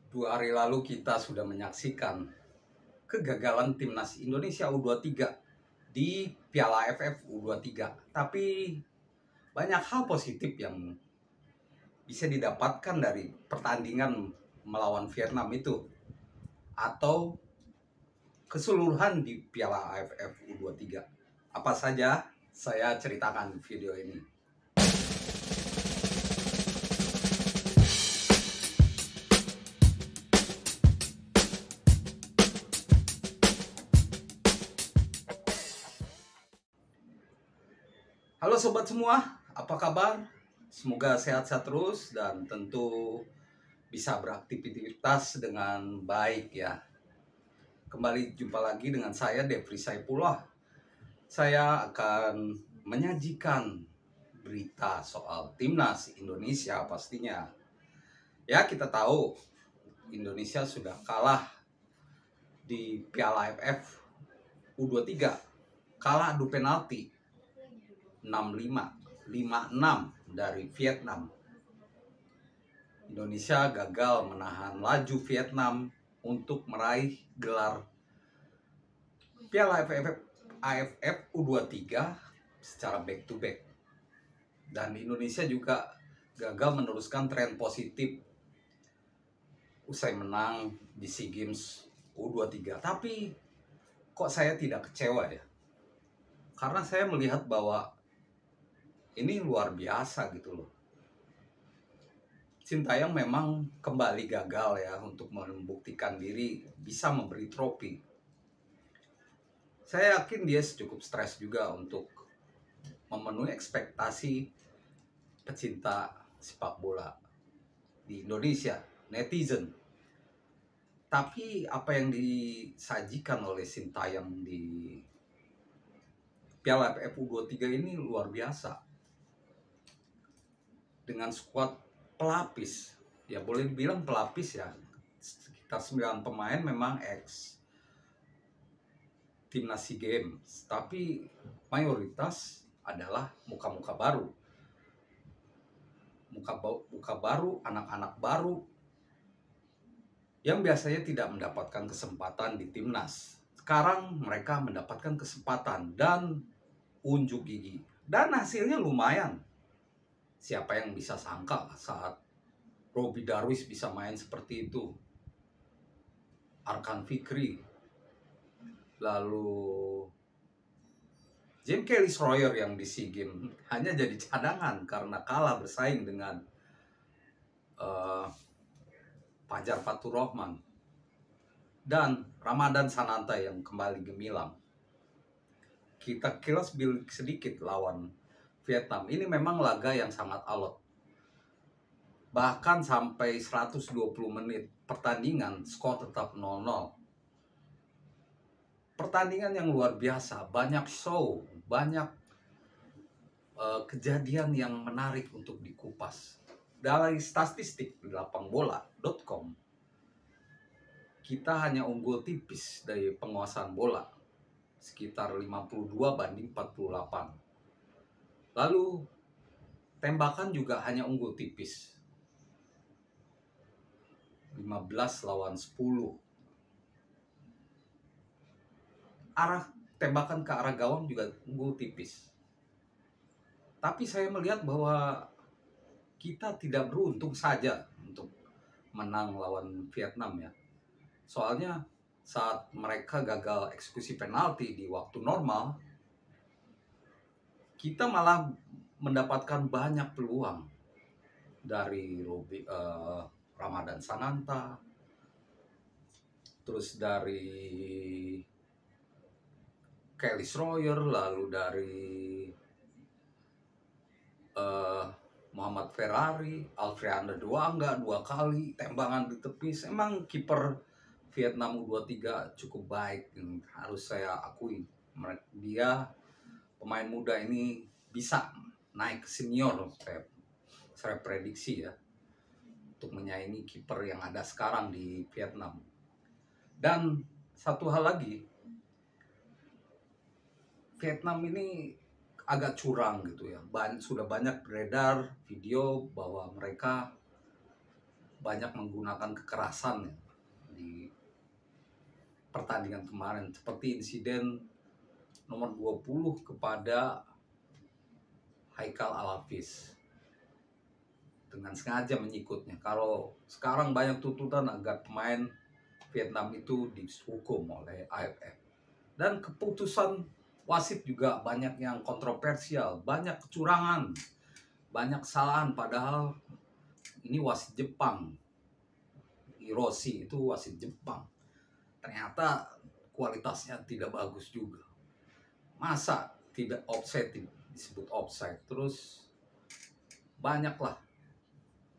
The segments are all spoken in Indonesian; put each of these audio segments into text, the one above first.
2 hari lalu kita sudah menyaksikan kegagalan timnas Indonesia U23 di Piala AFF U23. Tapi banyak hal positif yang bisa didapatkan dari pertandingan melawan Vietnam itu, atau keseluruhan di Piala AFF U23. Apa saja saya ceritakan video ini. Halo sobat semua, apa kabar? Semoga sehat-sehat terus dan tentu bisa beraktivitas dengan baik ya. Kembali jumpa lagi dengan saya, Devri Saipullah. Saya akan menyajikan berita soal timnas Indonesia pastinya. Ya, kita tahu Indonesia sudah kalah di Piala AFF U23. Kalah adu penalti 6-5, 5-6 dari Vietnam. Indonesia gagal menahan laju Vietnam untuk meraih gelar Piala AFF U23 secara back to back. Dan Indonesia juga gagal meneruskan tren positif usai menang di SEA Games U23. Tapi kok saya tidak kecewa ya? Karena saya melihat bahwa ini luar biasa gitu loh. Sintayong memang kembali gagal ya untuk membuktikan diri bisa memberi trofi. Saya yakin dia cukup stres juga untuk memenuhi ekspektasi pecinta sepak bola di Indonesia, netizen. Tapi apa yang disajikan oleh Sintayong di Piala AFF U23 ini luar biasa. Dengan skuad pelapis, ya boleh dibilang pelapis ya, sekitar 9 pemain memang ex timnas SEA Games, tapi mayoritas adalah muka-muka baru, muka baru, anak-anak baru yang biasanya tidak mendapatkan kesempatan di timnas. Sekarang mereka mendapatkan kesempatan dan unjuk gigi, dan hasilnya lumayan. Siapa yang bisa sangka saat Robby Darwish bisa main seperti itu, Arkan Fikri, lalu James Kelly-Schroyer yang di SEA Games hanya jadi cadangan karena kalah bersaing dengan Fajar Faturrahman dan Ramadan Sananta yang kembali gemilang. Kita kilas sedikit lawan Vietnam. Ini memang laga yang sangat alot. Bahkan sampai 120 menit pertandingan, skor tetap 0-0. Pertandingan yang luar biasa, banyak show, banyak kejadian yang menarik untuk dikupas. Dari statistik di lapangbola.com, kita hanya unggul tipis dari penguasaan bola, sekitar 52-48. Lalu tembakan juga hanya unggul tipis, 15-10. Arah tembakan ke arah gawang juga unggul tipis. Tapi saya melihat bahwa kita tidak beruntung saja untuk menang lawan Vietnam ya. Soalnya saat mereka gagal eksekusi penalti di waktu normal, kita malah mendapatkan banyak peluang dari Ramadan Sananta, terus dari Kelly-Schroyer, lalu dari Muhammad Ferrari, Alfreander Duanga 2 kali tembakan di tepis. Emang kiper Vietnam U23 cukup baik, harus saya akui. Dia pemain muda ini bisa naik ke senior, saya prediksi ya, untuk menyaingi kiper yang ada sekarang di Vietnam. Dan satu hal lagi, Vietnam ini agak curang gitu ya. Sudah banyak beredar video bahwa mereka banyak menggunakan kekerasan ya, di pertandingan kemarin, seperti insiden nomor 20 kepada Haikal Al-Hafiz dengan sengaja menyikutnya. Kalau sekarang banyak tuntutan agar pemain Vietnam itu dihukum oleh AFF. Dan keputusan wasit juga banyak yang kontroversial, banyak kecurangan, banyak kesalahan, padahal ini wasit Jepang. Hiroshi itu wasit Jepang. Ternyata kualitasnya tidak bagus juga. Masa tidak offside, disebut offside. Terus banyaklah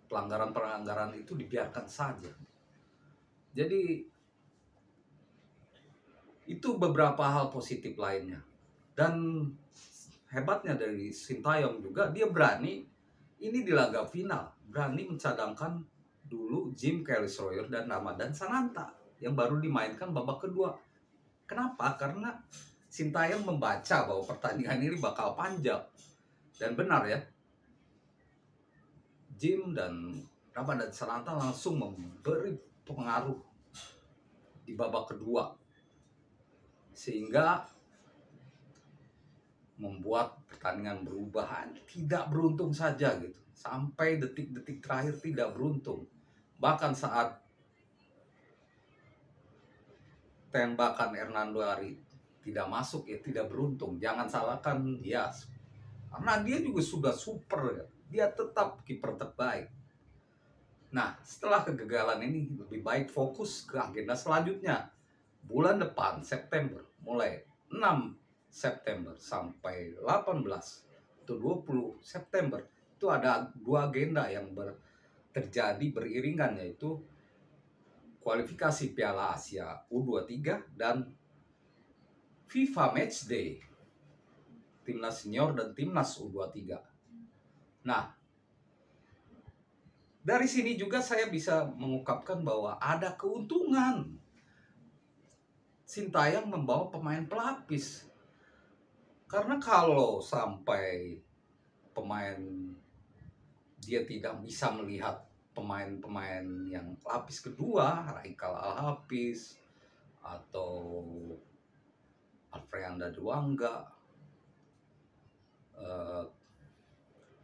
pelanggaran-pelanggaran itu dibiarkan saja. Jadi itu beberapa hal positif lainnya. Dan hebatnya dari Sintayong juga, dia berani, ini di laga final, berani mencadangkan dulu Jim Kelly-Sawyer dan Ramadan Sananta yang baru dimainkan babak kedua. Kenapa? Karena Sintayong membaca bahwa pertandingan ini bakal panjang. Dan benar ya, Jim dan Ramadan Sananta langsung memberi pengaruh di babak kedua, sehingga membuat pertandingan berubah. Tidak beruntung saja gitu, sampai detik-detik terakhir tidak beruntung. Bahkan saat tembakan Hernando Ari tidak masuk ya tidak beruntung. Jangan salahkan dia, karena dia juga sudah super ya. Dia tetap kiper terbaik. Nah, setelah kegagalan ini lebih baik fokus ke agenda selanjutnya. Bulan depan September, mulai 6 September sampai 18 atau 20 September, itu ada 2 agenda yang terjadi beriringan, yaitu kualifikasi Piala Asia U23 dan FIFA Matchday, timnas senior dan timnas U23. Nah, dari sini juga saya bisa mengungkapkan bahwa ada keuntungan Sintayong membawa pemain pelapis. Karena kalau sampai pemain dia tidak bisa melihat pemain-pemain yang lapis kedua, Haikal Al-Hafiz atau Alfreanda Dewangga,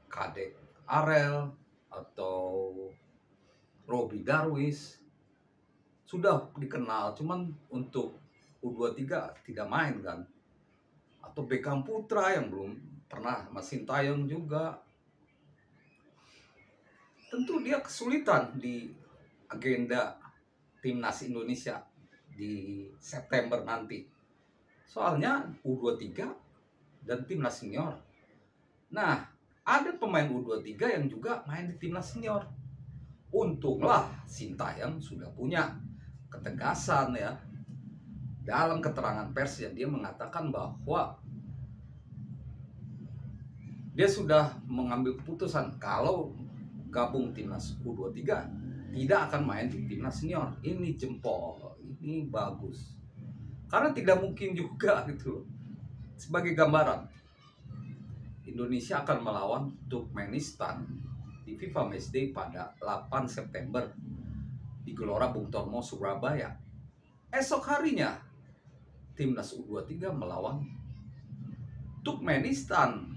Kadek Arel atau Robi Darwis, sudah dikenal, cuman untuk U23 tidak main kan. Atau Beckham Putra yang belum pernah sama Sintayong juga. Tentu dia kesulitan di agenda timnas Indonesia di September nanti. Soalnya U23 dan timnas senior. Nah, ada pemain U23 yang juga main di timnas senior. Untunglah Sintayong sudah punya ketegasan ya. Dalam keterangan persnya dia mengatakan bahwa dia sudah mengambil keputusan kalau gabung timnas U23 tidak akan main di timnas senior. Ini jempol, ini bagus. Karena tidak mungkin juga gitu. Sebagai gambaran, Indonesia akan melawan Turkmenistan di FIFA Matchday pada 8 September di Gelora Bung Tomo, Surabaya. Esok harinya timnas U23 melawan Turkmenistan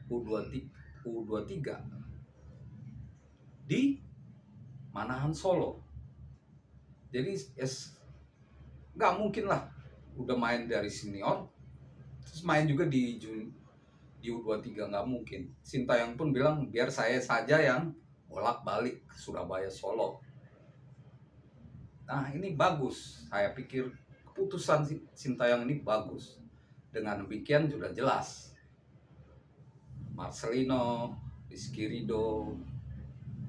U23 di Manahan, Solo. Jadi nggak mungkin lah udah main dari senior terus main juga di U23, nggak mungkin. Sintayong pun bilang biar saya saja yang bolak-balik ke Surabaya, Solo. Nah, ini bagus. Saya pikir keputusan Sintayong ini bagus. Dengan demikian sudah jelas Marcelino, Rizky Ridho,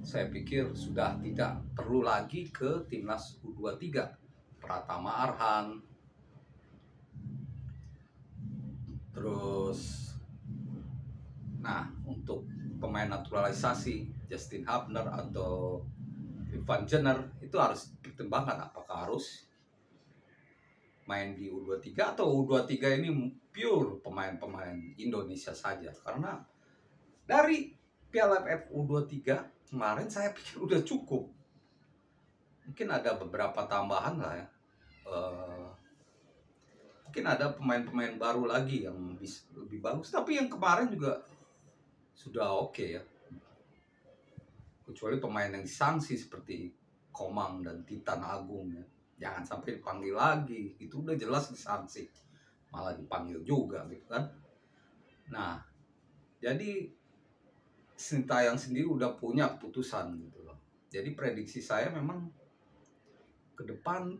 saya pikir sudah tidak perlu lagi ke timnas U23. Pratama Arhan, terus nah untuk pemain naturalisasi Justin Hubner atau Ivan Jenner itu harus dipertimbangkan apakah harus main di U23 atau U23 ini pure pemain-pemain Indonesia saja. Karena dari Piala AFF U23 kemarin saya pikir udah cukup mungkin ada beberapa tambahan lah ya. Mungkin ada pemain-pemain baru lagi yang lebih bagus, tapi yang kemarin juga sudah oke ya. Kecuali pemain yang disanksi seperti Komang dan Titan Agung ya. Jangan sampai dipanggil lagi, itu udah jelas disanksi, malah dipanggil juga gitu kan. Nah, jadi Sintayong sendiri udah punya keputusan gitu loh. Jadi prediksi saya memang ke depan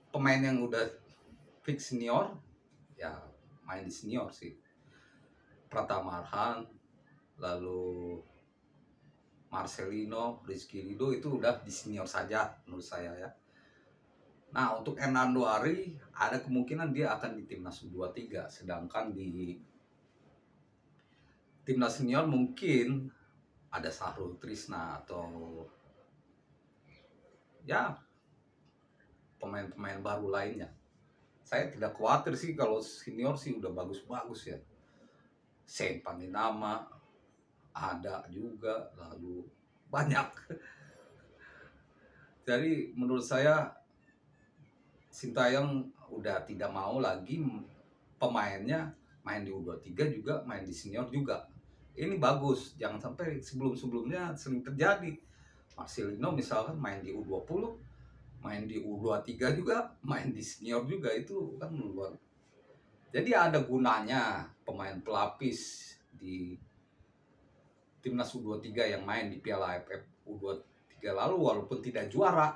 pemain yang udah fix senior ya main di senior sih. Pratama Arhan, lalu Marcelino, Rizky Ridho itu udah di senior saja menurut saya ya. Nah, untuk Hernando Ari ada kemungkinan dia akan di timnas U23, sedangkan di timnas senior mungkin ada Sahrul Trisna atau ya pemain-pemain baru lainnya. Saya tidak khawatir sih kalau senior sih udah bagus-bagus ya. Sen Paninama ada juga, lalu banyak. Jadi menurut saya Sintayong udah tidak mau lagi pemainnya main di U23 juga, main di senior juga. Ini bagus, jangan sampai sebelum-sebelumnya sering terjadi. Marcelino misalkan main di U20, main di U23 juga, main di senior juga, itu kan luar. Jadi ada gunanya pemain pelapis di timnas U23 yang main di Piala AFF U23 lalu, walaupun tidak juara,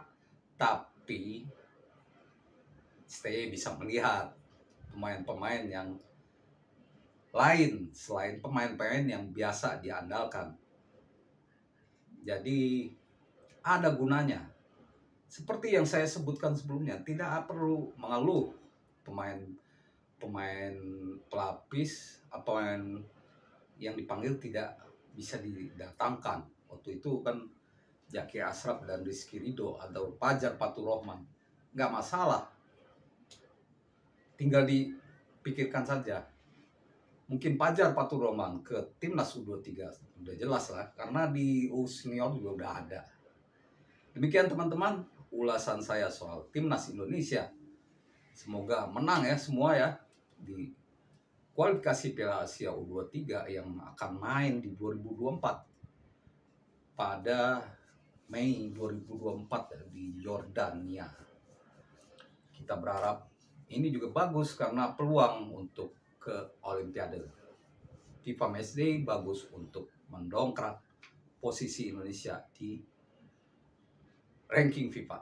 tapi saya bisa melihat pemain-pemain yang lain selain pemain-pemain yang biasa diandalkan. Jadi ada gunanya. Seperti yang saya sebutkan sebelumnya, tidak perlu mengeluh pemain pelapis atau yang dipanggil tidak bisa didatangkan. Waktu itu kan Zaki Ashraf dan Rizky Ridho atau Fajar Faturrahman, nggak masalah. Tinggal dipikirkan saja. Mungkin Fajar Faturrahman ke timnas U23 udah jelas lah, karena di U senior juga udah ada. Demikian teman-teman ulasan saya soal timnas Indonesia. Semoga menang ya semua ya di kualifikasi Piala Asia U23 yang akan main di 2024 pada Mei 2024 di Yordania. Kita berharap ini juga bagus karena peluang untuk ke Olimpiade. FIFA Matchday bagus untuk mendongkrak posisi Indonesia di ranking FIFA.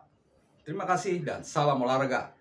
Terima kasih dan salam olahraga.